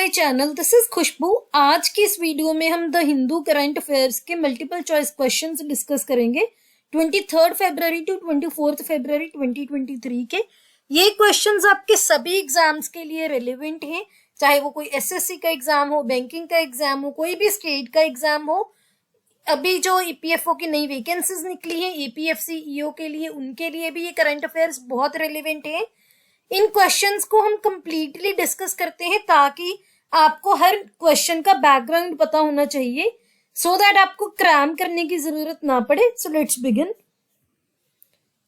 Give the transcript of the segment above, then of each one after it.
My channel, this is खुशबू। आज की इस वीडियो में हम द हिंदू करंट अफेयर्स के मल्टीपल चॉइस क्वेश्चंस डिस्कस करेंगे 23 फरवरी टू 24 फरवरी 2023 के। ये क्वेश्चंस आपके सभी एग्जाम्स के लिए रिलेवेंट हैं, चाहे वो कोई एसएससी का एग्जाम हो, बैंकिंग का एग्जाम हो, कोई भी स्टेट का एग्जाम हो। अभी जो ईपीएफओ की नई वैकेंसीज निकली हैं ईपीएफसी ईओ के लिए, उनके लिए भी ये करंट अफेयर्स बहुत रिलेवेंट है। इन क्वेश्चंस को हम कंप्लीटली डिस्कस करते हैं ताकि आपको हर क्वेश्चन का बैकग्राउंड पता होना चाहिए, सो दैट आपको क्रैम करने की जरूरत ना पड़े। So let's begin.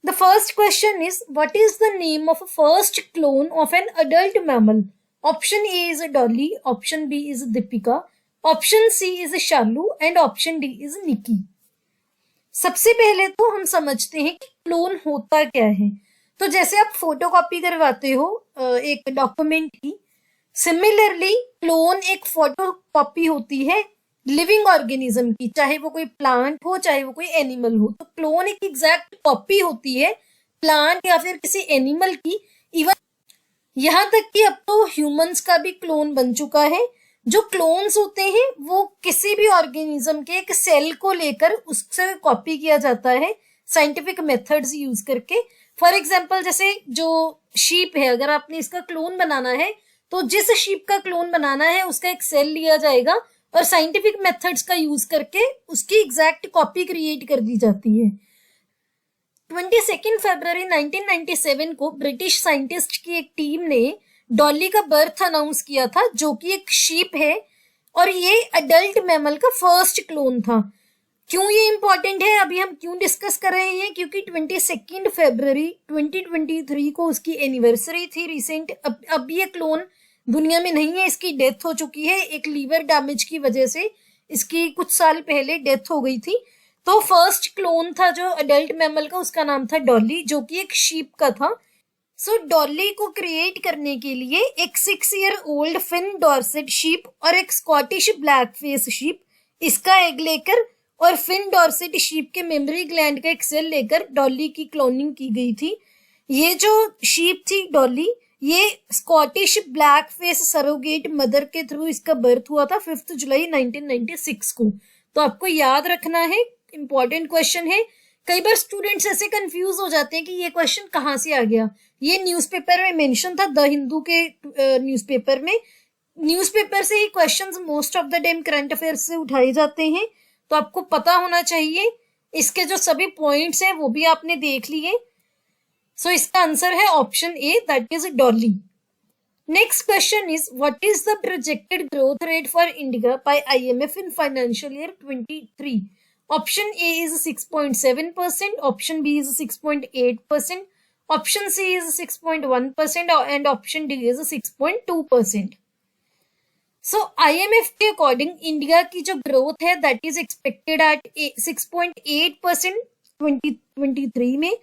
The first question is, what is the name of a first clone of an adult mammal? Option A is Dolly, option B is Deepika, option C is Shalu and option D is Nikki. सबसे पहले तो हम समझते हैं कि clone होता क्या है। तो जैसे आप फोटोकॉपी करवाते हो एक डॉक्यूमेंट की, सिमिलरली क्लोन एक फोटोकॉपी होती है लिविंग ऑर्गेनिज्म की, चाहे वो कोई प्लांट हो चाहे वो कोई एनिमल हो। तो क्लोन एक एग्जैक्ट कॉपी होती है प्लांट या फिर किसी एनिमल की। इवन यहाँ तक कि अब तो ह्यूमंस का भी क्लोन बन चुका है। जो क्लोन्स होते हैं वो किसी भी ऑर्गेनिज्म के एक सेल को लेकर उससे कॉपी किया जाता है साइंटिफिक मेथड्स यूज करके। फॉर एग्जाम्पल, जैसे जो शीप है, अगर आपने इसका क्लोन बनाना है तो जिस शीप का क्लोन बनाना है उसका एक सेल लिया जाएगा और साइंटिफिक मेथड्स का यूज करके उसकी एग्जैक्ट कॉपी क्रिएट कर दी जाती है। 22 फरवरी 1997 को ब्रिटिश साइंटिस्ट की एक टीम ने डॉली का बर्थ अनाउंस किया था, जो कि एक शीप है और ये अडल्ट मैमल का फर्स्ट क्लोन था। क्यों ये इंपॉर्टेंट है, अभी हम क्यों डिस्कस कर रहे हैं? क्योंकि 22 फरवरी 2023 को उसकी एनिवर्सरी थी रिसेंट। अब ये क्लोन दुनिया में नहीं है, इसकी डेथ हो चुकी है एक लीवर डैमेज की वजह से। इसकी कुछ साल पहले डेथ हो गई थी। तो फर्स्ट क्लोन था जो अडल्ट मैमल का, उसका नाम था डॉली, जो कि एक शीप का था। सो डॉली को क्रिएट करने के लिए एक 6 year old Finn Dorset sheep और एक स्कॉटिश ब्लैक फेस शीप, इसका एग लेकर और फिन डॉर्सेट शीप के मेमोरी ग्लैंड का एक सेल लेकर डॉली की क्लोनिंग की गई थी। ये जो शीप थी डॉली, ये Scottish black face surrogate mother के थ्रू इसका बर्थ हुआ था 5 जुलाई 1996 को। तो आपको याद रखना है, इंपॉर्टेंट क्वेश्चन है। कई बार स्टूडेंट्स ऐसे कंफ्यूज हो जाते हैं कि ये क्वेश्चन कहाँ से आ गया। ये न्यूज़पेपर में मेंशन था, द हिंदू के न्यूज़पेपर में। न्यूज़पेपर से ही questions most of the time current affairs से उठाए जाते हैं, तो आपको पता होना चाहिए। इसके जो सभी पॉइंट्स हैं वो भी आपने देख लिए। सो इसका आंसर है option A, that is Dolly. Next question is, what is the projected growth rate for India by IMF in financial year 23? Option A is 6.7%, option B is 6.8%, option C is 6.1% and option D is 6.2%। So IMF के according India की जो growth है that is expected eight 6.8% 2023 में,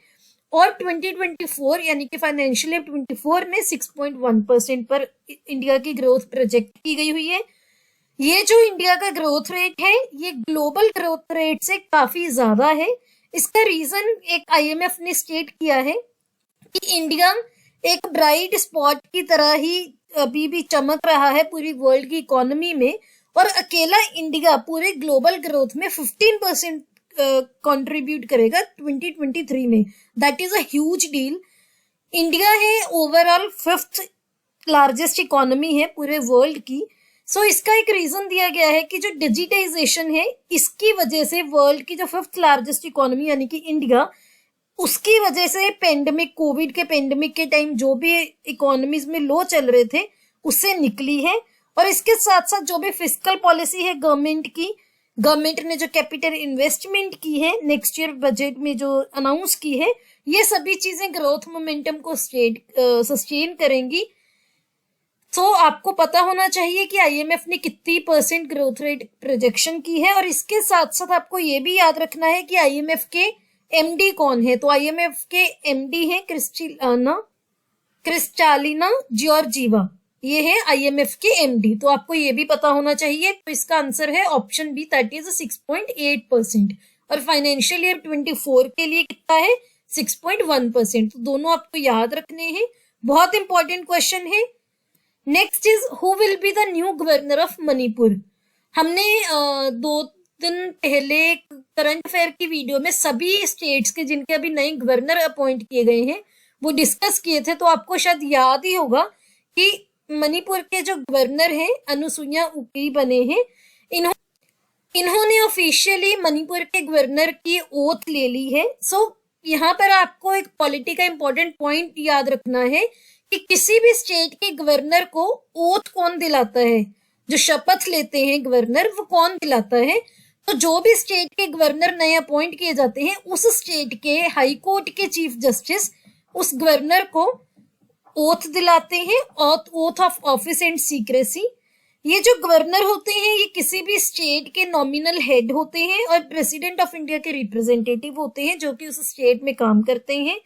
और 2024 यानी कि financial year 24 में 6.1% पर इंडिया की ग्रोथ प्रोजेक्ट की गई हुई है। ये जो इंडिया का ग्रोथ रेट है ये ग्लोबल ग्रोथ रेट से काफी ज्यादा है। इसका रीजन एक आईएमएफ ने स्टेट किया है कि इंडिया एक ब्राइट स्पॉट की तरह ही अभी भी चमक रहा है पूरी वर्ल्ड की इकोनॉमी में, और अकेला इंडिया पूरे ग्लोबल ग्रोथ में 15% कंट्रीब्यूट करेगा 2023 में। That is a huge deal. India है ओवरऑल 5th लार्जेस्ट इकोनॉमी है पूरे वर्ल्ड की। सो इसका एक रीजन दिया गया है कि जो डिजिटाइजेशन है इसकी वजह से वर्ल्ड की जो 5th लार्जेस्ट इकोनॉमी यानी कि इंडिया, उसकी वजह से पेंडेमिक, कोविड के पेंडेमिक के टाइम जो भी इकोनॉमीज में लो चल रहे थे उससे निकली है। और इसके साथ साथ जो भी फिस्कल पॉलिसी है गवर्नमेंट की, गवर्नमेंट ने जो कैपिटल इन्वेस्टमेंट की है नेक्स्ट ईयर बजट में जो अनाउंस की है, ये सभी चीजें ग्रोथ मोमेंटम को सस्टेन करेंगी। तो आपको पता होना चाहिए कि आईएमएफ ने कितनी % ग्रोथ रेट प्रोजेक्शन की है। और इसके साथ साथ आपको ये भी याद रखना है कि आईएमएफ के एमडी कौन है। तो आईएमएफ के एमडी है क्रिस्टालिना जॉर्जीवा, ये है आईएमएफ के एमडी। तो आपको ये भी पता होना चाहिए। तो इसका आंसर है ऑप्शन बी, दैट इज 6.8%। और फाइनेंशियल ईयर 24 के लिए कितना है? 6.1%। तो दोनों आपको याद रखने हैं, बहुत इंपॉर्टेंट क्वेश्चन है। Next is who will be the new governor of Manipur. हमने 2 दिन पहले करंट अफेयर की वीडियो में सभी स्टेट्स के जिनके अभी नए गवर्नर अपॉइंट किए गए हैं वो डिस्कस किए थे, तो आपको शायद याद ही होगा कि मणिपुर के जो गवर्नर हैं अनुसुईया उइके बने हैं। इन्होंने ऑफिशियली मणिपुर के गवर्नर की ओथ ले ली है। सो यहाँ पर आपको एक पॉलिटी का इंपॉर्टेंट पॉइंट याद रखना है कि किसी भी स्टेट के गवर्नर को ओथ कौन दिलाता है, जो शपथ लेते हैं गवर्नर वो कौन दिलाता है। तो जो भी स्टेट के गवर्नर नए अपॉइंट किए जाते हैं उस स्टेट के हाई कोर्ट के चीफ जस्टिस उस गवर्नर को ओथ दिलाते हैं, oath of office and secrecy. ये जो गवर्नर होते हैं ये किसी भी स्टेट के नॉमिनल हेड होते हैं और प्रेसिडेंट ऑफ इंडिया के रिप्रेजेंटेटिव होते हैं जो कि उस स्टेट में काम करते हैं।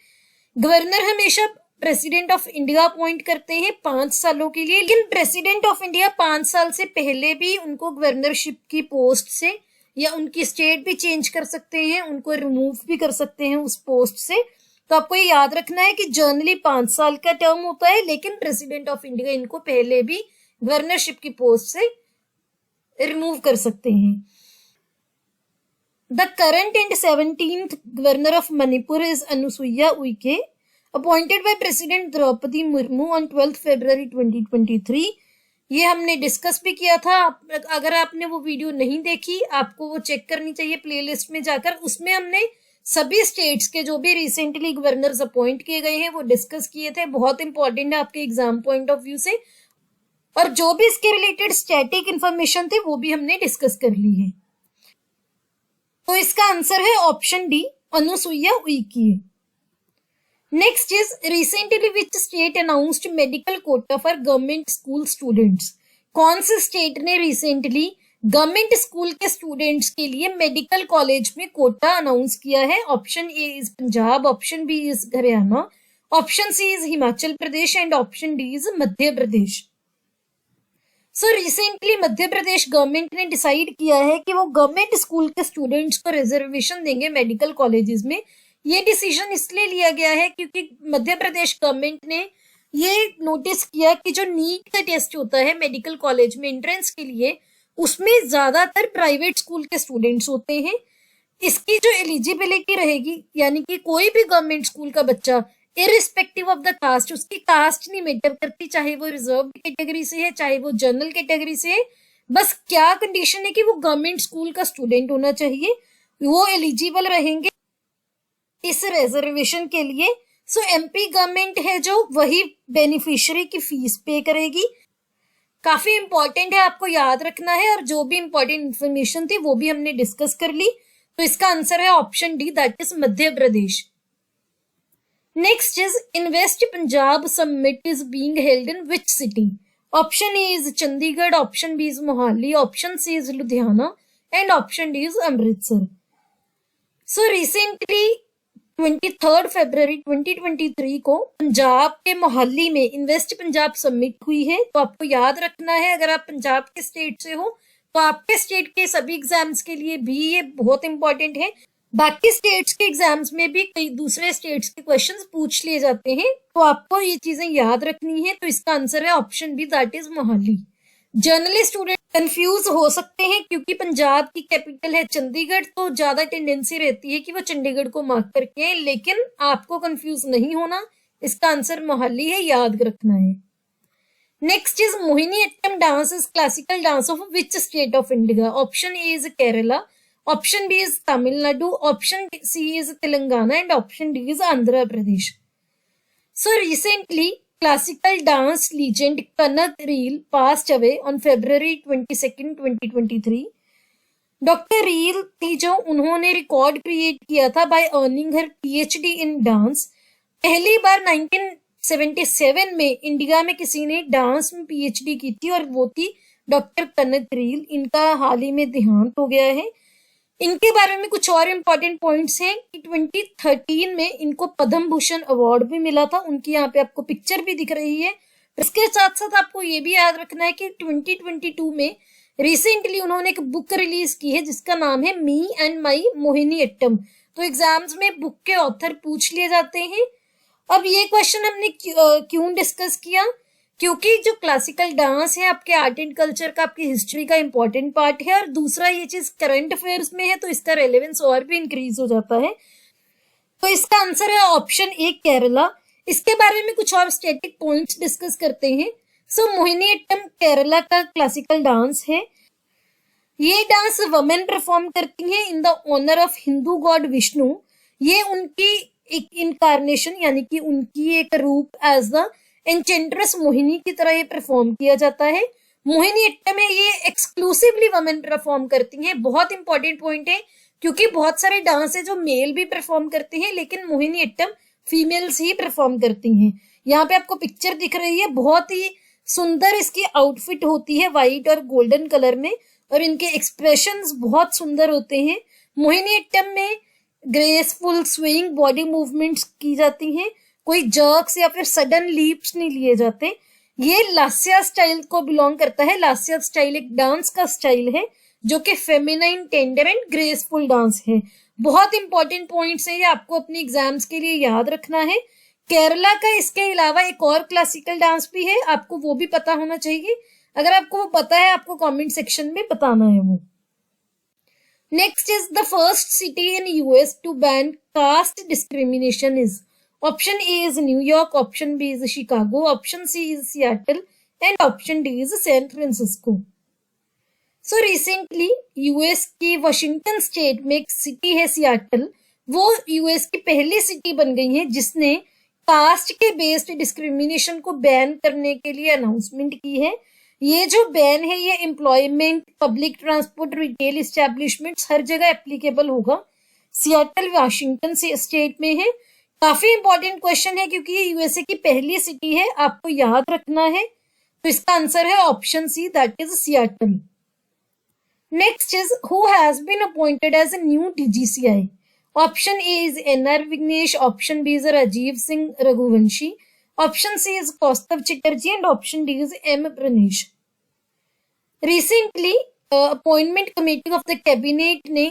गवर्नर हमेशा प्रेसिडेंट ऑफ इंडिया अपॉइंट करते हैं 5 सालों के लिए, लेकिन प्रेसिडेंट ऑफ इंडिया 5 साल से पहले भी उनको गवर्नरशिप की पोस्ट से या उनकी स्टेट भी चेंज कर सकते हैं, उनको रिमूव भी कर सकते हैं उस पोस्ट से। तो आपको ये याद रखना है कि जनरली 5 साल का टर्म होता है, लेकिन प्रेसिडेंट ऑफ इंडिया इनको पहले भी गवर्नरशिप की पोस्ट से रिमूव कर सकते हैं। The current and 17th governor of Manipur is Anusuiya Uikey, appointed by president Droupadi Murmu on 12 February 2023। ये हमने डिस्कस भी किया था। अगर आपने वो वीडियो नहीं देखी आपको वो चेक करनी चाहिए प्लेलिस्ट में जाकर। उसमें हमने सभी स्टेट्स के जो भी रिसेंटली गवर्नर्स अपॉइंट किए गए हैं वो डिस्कस किए थे। बहुत इंपॉर्टेंट है आपके एग्जाम पॉइंट ऑफ व्यू से, और जो भी इसके रिलेटेड स्टैटिक इंफॉर्मेशन थे वो भी हमने डिस्कस कर ली है। तो इसका आंसर है option D, Anusuiya Uikey. Next is recently which state announced medical quota for government school students. कौन से स्टेट ने रिसेंटली गवर्नमेंट स्कूल के स्टूडेंट्स के लिए मेडिकल कॉलेज में कोटा अनाउंस किया है। Option A is Punjab, option B is Haryana, option C is Himachal Pradesh and option D is Madhya Pradesh. So recently Madhya Pradesh government ने डिसाइड किया है कि वो गवर्नमेंट स्कूल के स्टूडेंट्स को रिजर्वेशन देंगे मेडिकल कॉलेजेस में। ये डिसीजन इसलिए लिया गया है क्योंकि मध्य प्रदेश गवर्नमेंट ने ये नोटिस किया कि जो नीट का टेस्ट होता है मेडिकल कॉलेज में एंट्रेंस के लिए उसमें ज्यादातर प्राइवेट स्कूल के स्टूडेंट्स होते हैं। इसकी जो एलिजिबिलिटी रहेगी यानी कि कोई भी गवर्नमेंट स्कूल का बच्चा इरिस्पेक्टिव ऑफ द कास्ट, उसकी कास्ट नहीं मैटर करती, चाहे वो रिजर्व कैटेगरी से है चाहे वो जनरल कैटेगरी से है, बस क्या कंडीशन है कि वो गवर्नमेंट स्कूल का स्टूडेंट होना चाहिए, वो एलिजिबल रहेंगे इस रिजर्वेशन के लिए। सो एमपी गवर्नमेंट है जो वही बेनिफिशियरी की फीस पे करेगी। काफी इंपॉर्टेंट है, आपको याद रखना है, और जो भी इंपॉर्टेंट इंफॉर्मेशन थी वो भी हमने डिस्कस कर ली। तो इसका आंसर है option D, that is Madhya Pradesh. Next is invest Punjab summit is being held in which city. Option A is Chandigarh, option B is Mohali, option C is Ludhiana and option D is Amritsar. So recently 23 फरवरी 2023 को पंजाब के मोहाली में invest Punjab summit हुई है। तो आपको याद रखना है अगर आप पंजाब के स्टेट से हो तो आपके स्टेट के सभी एग्जाम्स के लिए भी ये बहुत इंपॉर्टेंट है। बाकी स्टेट्स के एग्जाम्स में भी कई दूसरे स्टेट्स के क्वेश्चंस पूछ लिए जाते हैं, तो आपको ये चीजें याद रखनी है। तो इसका आंसर है option B, that is Mohali. Generally student confuse हो सकते हैं क्योंकि पंजाब की कैपिटल है चंडीगढ़, तो ज्यादा टेंडेंसी रहती है कि वो चंडीगढ़ को मार्क करके हैं, लेकिन आपको कंफ्यूज नहीं होना, इसका आंसर मोहाली है, याद रखना है। Next is Mohiniyattam dance is classical dance of which state of India. Option A is Kerala, option B is Tamil Nadu, option C is Telangana and option D is Andhra Pradesh. So recently classical dance legend Kanat Reel passed away on February 22nd, 2023. Doctor रील थी जो उन्होंने record create किया था by earning her PhD in dance. पहली बार 1977 में India में किसी ने डांस में पीएचडी की थी और वो थी डॉक्टर कनत रील। इनका हाल ही में देहांत हो गया है। इनके बारे में कुछ और इम्पोर्टेंट पॉइंट्स हैं कि 2013 में इनको पद्म भूषण अवार्ड भी मिला था। उनकी यहाँ पे आपको पिक्चर भी दिख रही है। इसके साथ साथ आपको ये भी याद रखना है कि 2022 में रिसेंटली उन्होंने एक बुक रिलीज की है जिसका नाम है मी एंड माई मोहिनीअट्टम। तो एग्जाम्स में बुक के ऑथर पूछ लिए जाते हैं। अब ये क्वेश्चन हमने क्यों डिस्कस किया क्योंकि जो क्लासिकल डांस है आपके आर्ट एंड कल्चर का, आपकी हिस्ट्री का इंपॉर्टेंट पार्ट है, और दूसरा ये चीज करंट अफेयर्स में है तो इसका रेलेवेंस और भी इंक्रीज हो जाता है। तो इसका आंसर है ऑप्शन ए केरला। इसके बारे में कुछ और स्टैटिक पॉइंट्स डिस्कस करते हैं। सो मोहिनीअट्टम केरला का क्लासिकल डांस है। ये डांस वुमेन परफॉर्म करती हैं in the honour of Hindu god Vishnu. ये उनकी एक इनकारनेशन यानी कि उनकी एक रूप एज द एंचेंट्रेस मोहिनी की तरह ये परफॉर्म किया जाता है। मोहिनीअट्टम में ये एक्सक्लूसिवली वुमेन परफॉर्म करती हैं। बहुत इंपॉर्टेंट पॉइंट है, क्योंकि बहुत सारे डांस है जो मेल भी परफॉर्म करते हैं, लेकिन मोहिनीअट्टम फीमेल्स ही परफॉर्म करती हैं। यहाँ पे आपको पिक्चर दिख रही है, बहुत ही सुंदर इसकी आउटफिट होती है व्हाइट और गोल्डन कलर में, और इनके एक्सप्रेशंस बहुत सुंदर होते हैं। मोहिनीअट्टम में ग्रेसफुल स्विंग बॉडी मूवमेंट्स की जाती हैं, कोई जर्क्स या फिर सडन लीप्स नहीं लिए जाते। ये लास्या स्टाइल को बिलोंग करता है। लास्या स्टाइल एक डांस का स्टाइल है जो कि feminine, tender and graceful dance है। बहुत इंपॉर्टेंट पॉइंट्स है, ये आपको अपने एग्जाम्स के लिए याद रखना है। केरला का इसके अलावा एक और क्लासिकल डांस भी है, आपको वो भी पता होना चाहिए। अगर आपको वो पता है, आपको कमेंट सेक्शन में बताना है वो। Next is the first city in US to ban caste discrimination is. Option A is New York, option B is Chicago, option C is Seattle and option D is San Francisco. So recently US की Washington state में एक city है Seattle, वो US की पहली city बन गई है जिसने कास्ट के बेस्ड डिस्क्रिमिनेशन को बैन करने के लिए अनाउंसमेंट की है। ये जो बैन है ये employment, public transport, retail establishments हर जगह एप्लीकेबल होगा। सियाटल वॉशिंगटन स्टेट में है। काफी इंपॉर्टेंट क्वेश्चन है क्योंकि ये यूएसए की पहली सिटी है, आपको याद रखना है। तो इसका आंसर है option C, that is Seattle. Next is who has been appointed as a new DGCI. Option A is NR Vignesh, option B is Rajiv Singh Raghuvanshi, option C is Kaustav Chatterjee and option D is M Pranesh. Recently, appointment committee of the cabinet ने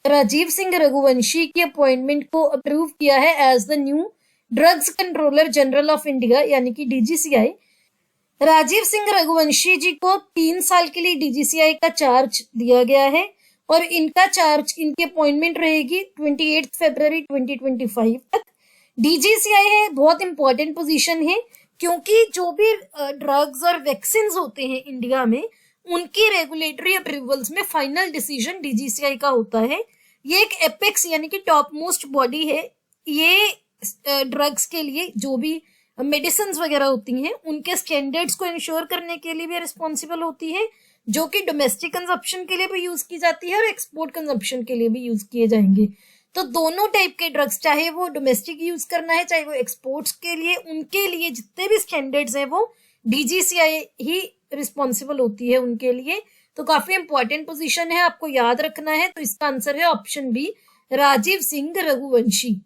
राजीव सिंह रघुवंशी की appointment को approve किया है as the new drugs controller general of India यानी कि DGCI। Rajiv Singh Raghuvanshi जी को 3 साल के लिए DGCI का चार्ज दिया गया है और इनका चार्ज, इनकी अपॉइंटमेंट रहेगी 28 फरवरी 2025 तक। DGCI है, बहुत इंपॉर्टेंट पोजीशन है क्योंकि जो भी ड्रग्स और वैक्सीन होते हैं इंडिया में, उनकी रेगुलेटरी अप्रूवल्स में फाइनल डिसीजन DGCI का होता है। ये एक एपेक्स यानी कि टॉप मोस्ट बॉडी है। ये ड्रग्स के लिए जो भी मेडिसिन वगैरह होती हैं उनके स्टैंडर्ड्स को इंश्योर करने के लिए भी रिस्पॉन्सिबल होती है, जो कि डोमेस्टिक कंजप्शन के लिए भी यूज की जाती है और एक्सपोर्ट कंजप्शन के लिए भी यूज किए जाएंगे। तो दोनों टाइप के ड्रग्स, चाहे वो डोमेस्टिक यूज करना है चाहे वो एक्सपोर्ट्स के लिए, उनके लिए जितने भी स्टैंडर्ड्स हैं वो DGCI ही रिस्पॉन्सिबल होती है उनके लिए। तो काफी इंपॉर्टेंट पोजीशन है, आपको याद रखना है। तो इसका आंसर है option B, Rajiv Singh Raghuvanshi.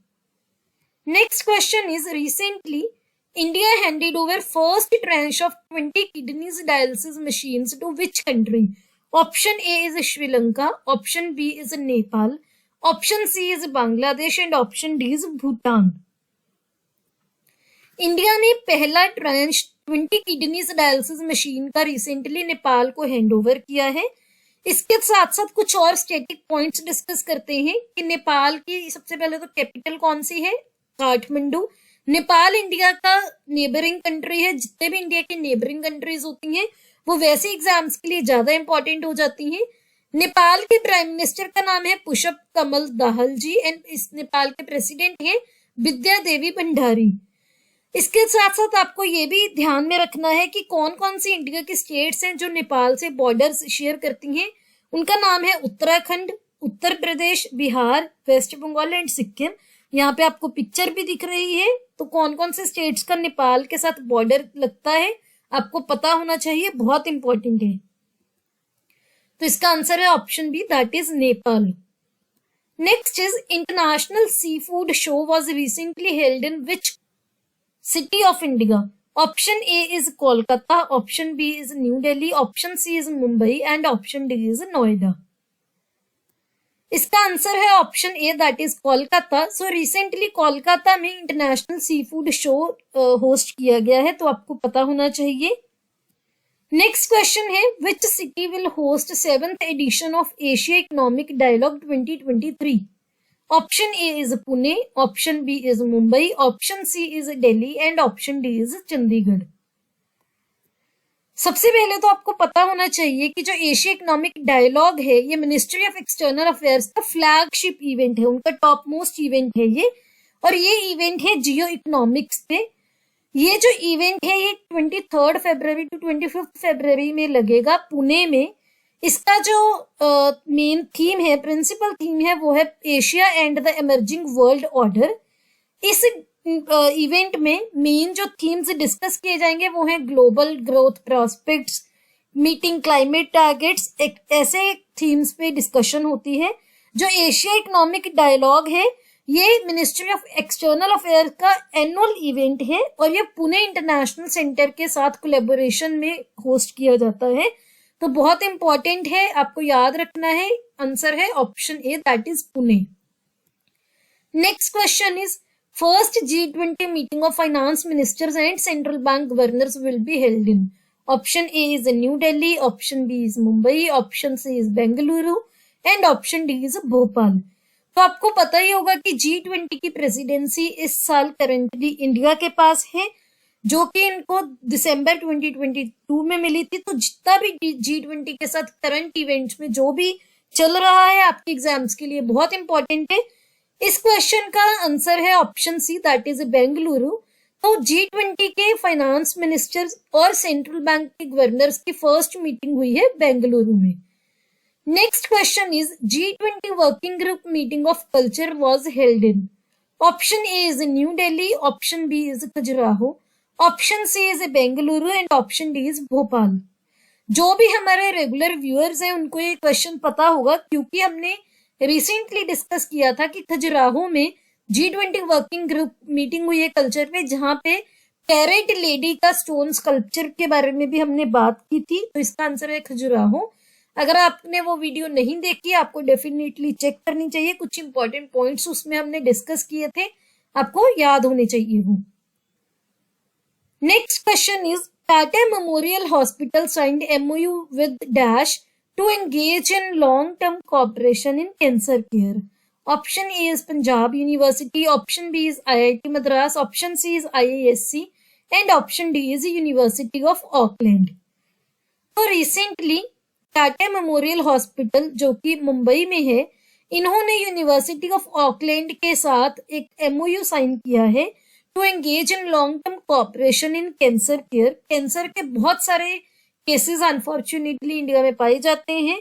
Next question is recently India handed over first tranche of 20 kidneys dialysis machines to which country? Option A is Sri Lanka, option B is Nepal, option C is Bangladesh and option D is Bhutan. India ने पहला tranche 20 kidneys dialysis machine का recently Nepal को hand over किया है। इसके साथ साथ कुछ और स्टैटिक पॉइंट्स डिस्कस करते हैं कि नेपाल की सबसे पहले तो कैपिटल कौन सी है, काठमांडू। नेपाल इंडिया का नेबरिंग कंट्री है। जितने भी इंडिया की नेबरिंग कंट्रीज होती हैं वो वैसे एग्जाम्स के लिए ज्यादा इंपॉर्टेंट हो जाती हैं। नेपाल के प्राइम मिनिस्टर का नाम है पुष्प कमल दाहाल जी एंड इस नेपाल के प्रेसिडेंट है विद्या देवी भंडारी। इसके साथ साथ आपको ये भी ध्यान में रखना है कि कौन कौन सी इंडिया की स्टेट्स हैं जो नेपाल से बॉर्डर्स शेयर करती हैं। उनका नाम है उत्तराखंड, उत्तर प्रदेश, बिहार, वेस्ट बंगाल एंड सिक्किम। यहाँ पे आपको पिक्चर भी दिख रही है। तो कौन कौन से स्टेट्स का नेपाल के साथ बॉर्डर लगता है आपको पता होना चाहिए, बहुत इंपॉर्टेंट है। तो इसका आंसर है option B, that is Nepal. Next is international sea food show was recently held in which city of India? Option A is Kolkata, option B is New Delhi, option C is Mumbai and option D is Noida. इसका answer है option A, that is Kolkata. So recently Kolkata में international sea food show host किया गया है, तो आपको पता होना चाहिए। नेक्स्ट क्वेश्चन है, which city will host 7th edition of Asia economic dialogue 2023? Option A is Pune, option B is Mumbai, option C is Delhi and option D is Chandigarh. सबसे पहले तो आपको पता होना चाहिए कि जो एशिया इकोनॉमिक डायलॉग है ये मिनिस्ट्री ऑफ एक्सटर्नल अफेयर्स का फ्लैगशिप इवेंट है, उनका टॉप मोस्ट इवेंट है ये, और ये इवेंट है जियो इकोनॉमिक्स पे। ये जो इवेंट है ये 23 फरवरी टू 25 फरवरी में लगेगा पुणे में। इसका जो मेन थीम है, प्रिंसिपल थीम है, वो है Asia and the emerging world order. इस इवेंट में मेन जो थीम्स डिस्कस किए जाएंगे वो हैं global growth prospects, meeting climate targets, ऐसे थीम्स पे डिस्कशन होती है। जो एशिया इकोनॉमिक डायलॉग है ये मिनिस्ट्री ऑफ एक्सटर्नल अफेयर का एनुअल इवेंट है और ये पुणे इंटरनेशनल सेंटर के साथ कोलैबोरेशन में होस्ट किया जाता है, तो बहुत इंपॉर्टेंट है, आपको याद रखना है। आंसर है option A, that is Pune. Next question is, first G20 meeting of finance ministers and central bank governors will be held in? Option A is New Delhi, option B is Mumbai, option C is Bengaluru and option D is Bhopal. तो आपको पता ही होगा कि G20 की presidency इस साल currently India के पास है, जो कि इनको दिसंबर 2022 में मिली थी। तो जितना भी G20 के साथ करंट इवेंट्स में जो भी चल रहा है आपके एग्जाम्स के लिए बहुत इंपॉर्टेंट है। इस क्वेश्चन का आंसर है option C, that is Bengaluru. तो G20 के फाइनेंस मिनिस्टर्स और सेंट्रल बैंक के गवर्नर्स की फर्स्ट मीटिंग हुई है बेंगलुरु में। Next question is, G20 working group meeting of culture was held in? Option A is New Delhi, option B is Khajuraho, option C is Bengaluru and option D is Bhopal. जो भी हमारे regular viewers हैं उनको ये क्वेश्चन पता होगा, क्योंकि हमने रिसेंटली डिस्कस किया था कि खजुराहो में G20 वर्किंग ग्रुप मीटिंग हुई है कल्चर पे, जहां पे पैरेट लेडी का स्टोन स्कल्पचर के बारे में भी हमने बात की थी। तो इसका आंसर है खजुराहो। अगर आपने वो वीडियो नहीं देखी, आपको डेफिनेटली चेक करनी चाहिए, कुछ इंपॉर्टेंट पॉइंट्स उसमें हमने डिस्कस किए थे, आपको याद होने चाहिए वो। Next question is, Tata memorial hospital signed MOU with dash to engage in long-term cooperation in cancer care? Option A is Punjab University, option B is IIT Madras, option C is IISc and option D is University of Auckland. तो recently Tata memorial hospital जो कि मुंबई में है, इन्होंने university of Auckland के साथ एक MOU sign किया है to engage in long term cooperation in cancer care. Cancer के बहुत सारे केसेस अनफॉर्चुनेटली इंडिया में पाए जाते हैं।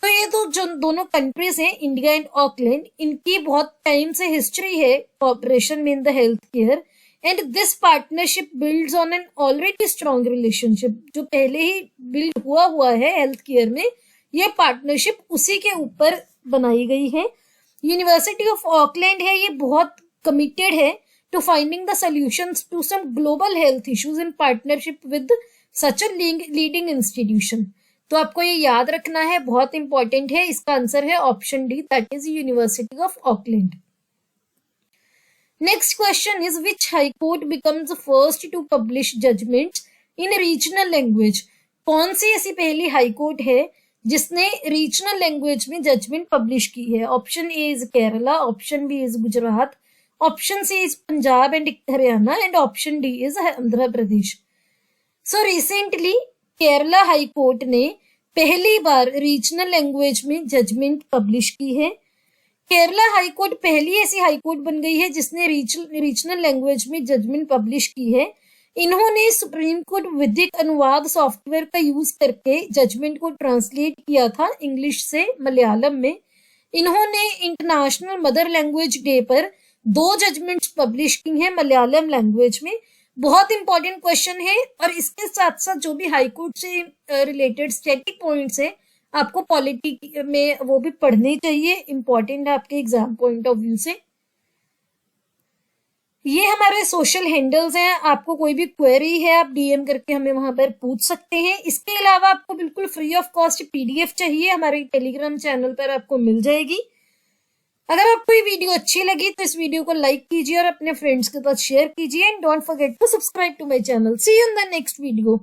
तो ये तो जो दोनों कंट्रीज हैं, इंडिया एंड ऑकलैंड, इनकी बहुत टाइम से हिस्ट्री है कोऑपरेशन में in the health care, and this partnership builds on an already strong relationship. जो पहले ही बिल्ड हुआ है हेल्थ केयर में, ये पार्टनरशिप उसी के ऊपर बनाई गई है। यूनिवर्सिटी ऑफ ऑकलैंड है, ये बहुत कमिटेड है to finding the solutions to some global health issues in partnership with such a leading institution. तो आपको ये याद रखना है, बहुत इंपॉर्टेंट है। इसका आंसर है option D, that is university of Auckland. Next question is, which high court becomes first to publish judgments in regional language? कौन सी ऐसी पहली हाई कोर्ट है जिसने रीजनल लैंग्वेज में जजमेंट पब्लिश की है? Option A is Kerala, option B is Gujarat, option C is Punjab and Haryana and option D is Andhra Pradesh. So recently Kerala high court ने पहली बार रीजनल लैंग्वेज में जजमेंट पब्लिश की है। केरला हाई कोर्ट पहली ऐसी हाई कोर्ट बन गई है जिसने रीजनल लैंग्वेज में जजमेंट पब्लिश की है। इन्होंने सुप्रीम कोर्ट विधिक अनुवाद सॉफ्टवेयर का यूज करके जजमेंट को ट्रांसलेट किया था इंग्लिश से मलयालम में। इन्होंने इंटरनेशनल मदर लैंग्वेज डे पर 2 जजमेंट्स पब्लिश की हैं मलयालम लैंग्वेज में। बहुत इंपॉर्टेंट क्वेश्चन है, और इसके साथ साथ जो भी हाई कोर्ट से रिलेटेड स्टैटिक पॉइंट्स है आपको पॉलिटी में वो भी पढ़ने चाहिए, इंपॉर्टेंट है आपके एग्जाम पॉइंट ऑफ व्यू से। ये हमारे सोशल हैंडल्स हैं, आपको कोई भी क्वेरी है आप डीएम करके हमें वहां पर पूछ सकते हैं। इसके अलावा आपको बिल्कुल फ्री ऑफ कॉस्ट पीडीएफ चाहिए, हमारे टेलीग्राम चैनल पर आपको मिल जाएगी। अगर आपको ये वीडियो अच्छी लगी तो इस वीडियो को लाइक कीजिए और अपने फ्रेंड्स के साथ शेयर कीजिए and don't forget to subscribe to my channel. See you in the next video.